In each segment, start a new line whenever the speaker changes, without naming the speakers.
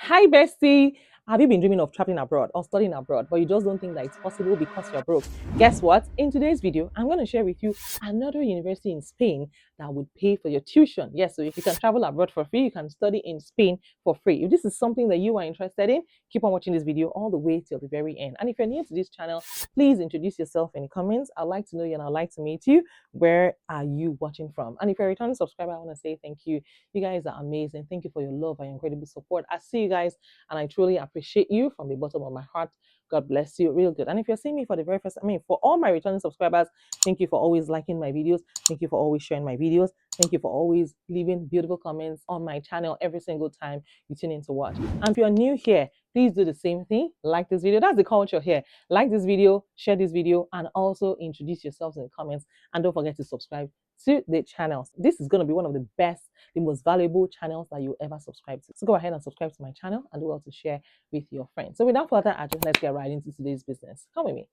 Hi, bestie. Have you been dreaming of traveling abroad or studying abroad, but you just don't think that it's possible because you're broke? Guess what? In today's video, I'm going to share with you another university in Spain that would pay for your tuition. Yes, so if you can travel abroad for free, you can study in Spain for free. If this is something that you are interested in, keep on watching this video all the way till the very end. And if you're new to this channel, please introduce yourself in the comments. I'd like to know you and I'd like to meet you. Where are you watching from? And if you're a returning subscriber, I want to say thank you. You guys are amazing. Thank you for your love and your incredible support. I see you guys and I truly appreciate you from the bottom of my heart. God bless you. Real good. And if you're seeing me for the very first time, for all my returning subscribers, thank you for always liking my videos. Thank you for always sharing my videos. Thank you for always leaving beautiful comments on my channel every single time you tune in to watch. And if you're new here, please do the same thing. Like this video. That's the culture here. Like this video, share this video, and also introduce yourselves in the comments. And don't forget to subscribe to the channel. This is going to be one of the best, the most valuable channels that you ever subscribe to. So go ahead and subscribe to my channel and do well to share with your friends. So without further ado, let's get right into today's business. Come with me.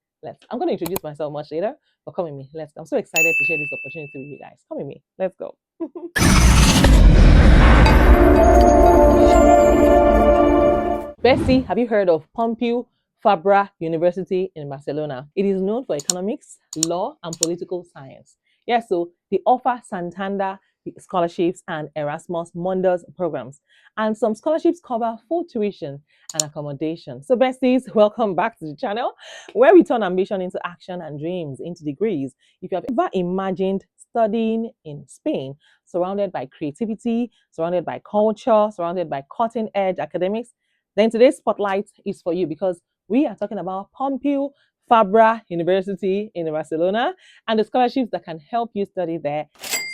I'm going to introduce myself much later, but come with me. I'm so excited to share this opportunity with you guys. Come with me. Let's go. Bessie, have you heard of Pompeu Fabra University in Barcelona? It is known for economics, law, and political science. Yeah, so they offer Santander scholarships and Erasmus Mundus programs. And some scholarships cover full tuition and accommodation. So besties, welcome back to the channel where we turn ambition into action and dreams into degrees. If you have ever imagined studying in Spain, surrounded by creativity, surrounded by culture, surrounded by cutting edge academics, then today's spotlight is for you because we are talking about Pompeu Fabra University in Barcelona and the scholarships that can help you study there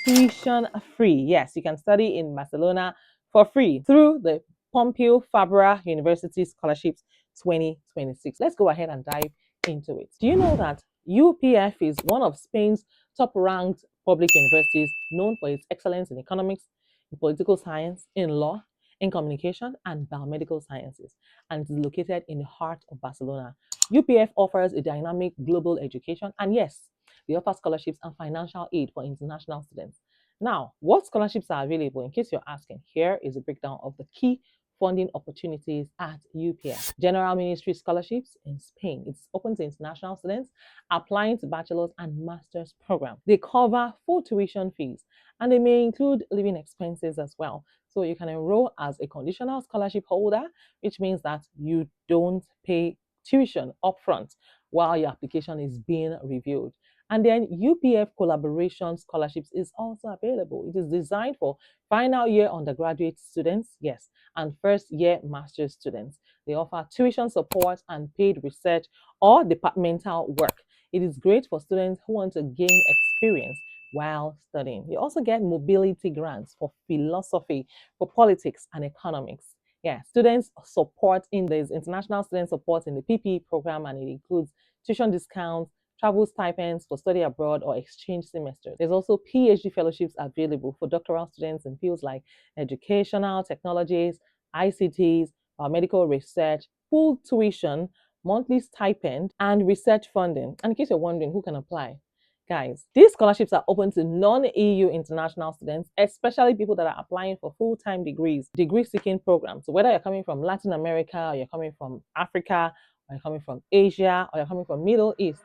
tuition free. Yes, you can study in Barcelona for free through the Pompeu Fabra University Scholarships 2026. Let's go ahead and dive into it. Do you know that UPF is one of Spain's top ranked public universities known for its excellence in economics, in political science, in law, in communication, and biomedical sciences, and it is located in the heart of Barcelona. UPF offers a dynamic global education, and yes, they offer scholarships and financial aid for international students. Now, what scholarships are available? In case you're asking, here is a breakdown of the key funding opportunities at UPF. General Ministry scholarships in Spain. It's open to international students applying to bachelor's and master's program. They cover full tuition fees and they may include living expenses as well. So you can enroll as a conditional scholarship holder, which means that you don't pay tuition upfront while your application is being reviewed. And then UPF Collaboration Scholarships is also available. It is designed for final year undergraduate students, yes, and first year master's students. They offer tuition support and paid research or departmental work. It is great for students who want to gain experience while studying. You also get mobility grants for philosophy, for politics, and economics. Yeah, students support in this international student support in the PPE program, and it includes tuition discounts, travel stipends for study abroad or exchange semesters. There's also PhD fellowships available for doctoral students in fields like educational technologies, ICTs, medical research, full tuition, monthly stipend, and research funding. And in case you're wondering who can apply, guys, these scholarships are open to non-EU international students, especially people that are applying for full-time degrees, degree-seeking programs. So whether you're coming from Latin America, or you're coming from Africa, or you're coming from Asia, or you're coming from Middle East,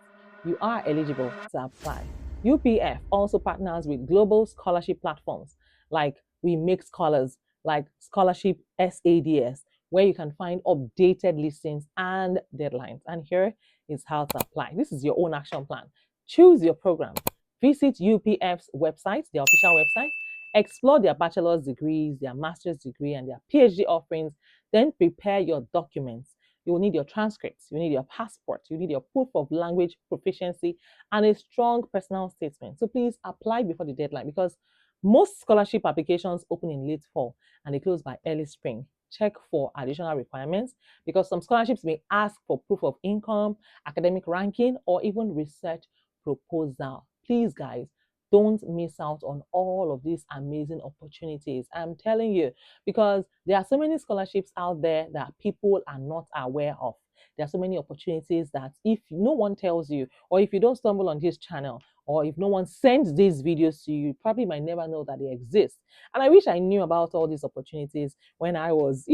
you are eligible to apply. UPF also partners with global scholarship platforms like We Make Scholars, like Scholarship SADS, where you can find updated listings and deadlines. And here is how to apply. This is your own action plan. Choose your program. Visit UPF's website, their official website. Explore their bachelor's degrees, their master's degree, and their PhD offerings. Then prepare your documents. You will need your transcripts, you need your passport, you need your proof of language proficiency, and a strong personal statement. So please apply before the deadline because most scholarship applications open in late fall and they close by early spring. Check for additional requirements because some scholarships may ask for proof of income, academic ranking, or even research proposal. Please, guys, don't miss out on all of these amazing opportunities. I'm telling you, because there are so many scholarships out there that people are not aware of. There are so many opportunities that if no one tells you, or if you don't stumble on this channel, or if no one sends these videos to you, you probably might never know that they exist. And I wish I knew about all these opportunities when I was,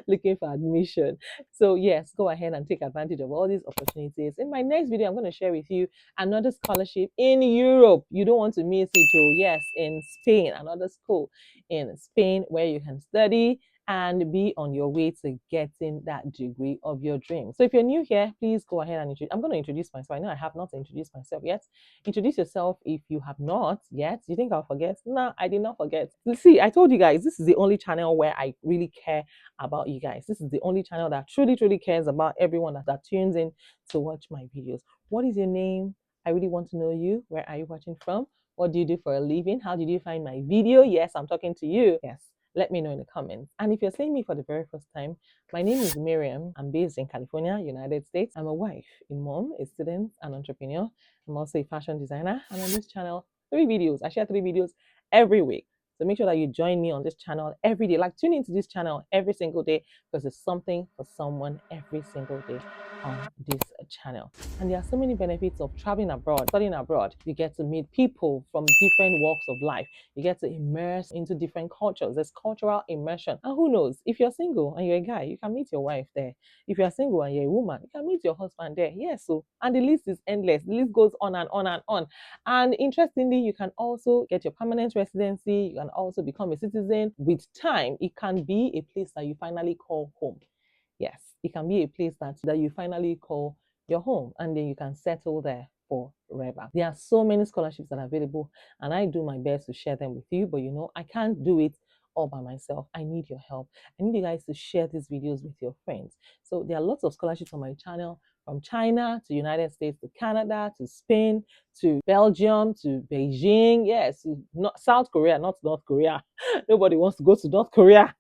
looking for admission. So yes, go ahead and take advantage of all these opportunities. In my next video, I'm going to share with you another scholarship in Europe. You don't want to miss it. Oh yes, in Spain, another school in Spain where you can study and be on your way to getting that degree of your dream. So if you're new here, please go ahead and I'm going to introduce myself. I know I have not introduced myself yet. Introduce yourself if you have not yet. You think I'll forget? No, I did not forget. See, I told you guys, this is the only channel where I really care about you guys. This is the only channel that truly, truly cares about everyone that tunes in to watch my videos. What is your name? I really want to know you. Where are you watching from? What do you do for a living? How did you find my video? Yes, I'm talking to you. Yes. Let me know in the comments. And if you're seeing me for the very first time, my name is Miriam. I'm based in California, United States. I'm a wife, a mom, a student, an entrepreneur. I'm also a fashion designer. And on this channel, I share 3 videos every week. So make sure that you join me on this channel every day. Like, tune into this channel every single day because there's something for someone every single day on this channel. And there are so many benefits of traveling abroad, studying abroad. You get to meet people from different walks of life. You get to immerse into different cultures. There's cultural immersion. And who knows, if you're single and you're a guy, you can meet your wife there. If you're single and you're a woman, you can meet your husband there. Yes, so, and the list is endless. The list goes on and on and on. And interestingly, you can also get your permanent residency. You can also become a citizen. With time, it can be a place that you finally call home. Yes, it can be a place that you finally call your home, and then you can settle there forever. There are so many scholarships that are available, and I do my best to share them with you, but I can't do it all by myself. I need your help. I need you guys to share these videos with your friends. So there are lots of scholarships on my channel, from China to United States to Canada to Spain to Belgium to Beijing. Yes, not South Korea, not North Korea. Nobody wants to go to North Korea.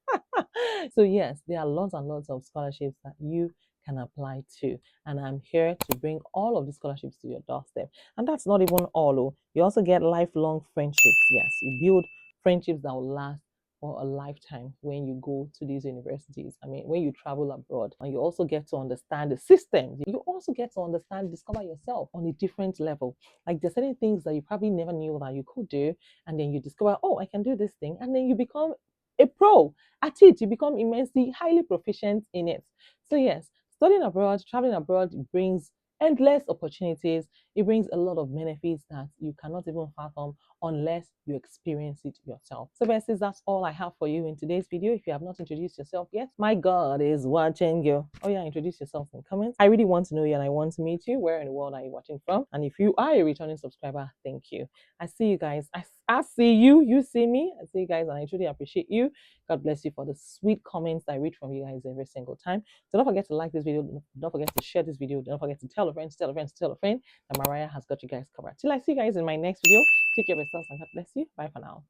So yes, there are lots and lots of scholarships that you can apply to, and I'm here to bring all of the scholarships to your doorstep. And that's not even all. Oh, you also get lifelong friendships. Yes, you build friendships that will last for a lifetime when you go to these universities. I mean, when you travel abroad, and you also get to understand the system. You also get to understand, discover yourself on a different level. Like, there's certain things that you probably never knew that you could do, and then you discover, oh, I can do this thing, and then you become a pro at it. You become immensely highly proficient in it. So yes, studying abroad, traveling abroad brings endless opportunities. It brings a lot of benefits that you cannot even fathom unless you experience it yourself. So besties, that's all I have for you in today's video. If you have not introduced yourself yet, my God is watching you. Oh yeah, introduce yourself in the comments. I really want to know you and I want to meet you. Where in the world are you watching from? And if you are a returning subscriber, thank you. I see you guys. I see you. You see me. I see you guys, and I truly appreciate you. God bless you for the sweet comments I read from you guys every single time. So don't forget to like this video. Don't forget to share this video. Don't forget to tell a friend, tell a friend, tell a friend that Mariah has got you guys covered. Till I see you guys in my next video. Take care of yourselves and God bless you. Bye for now.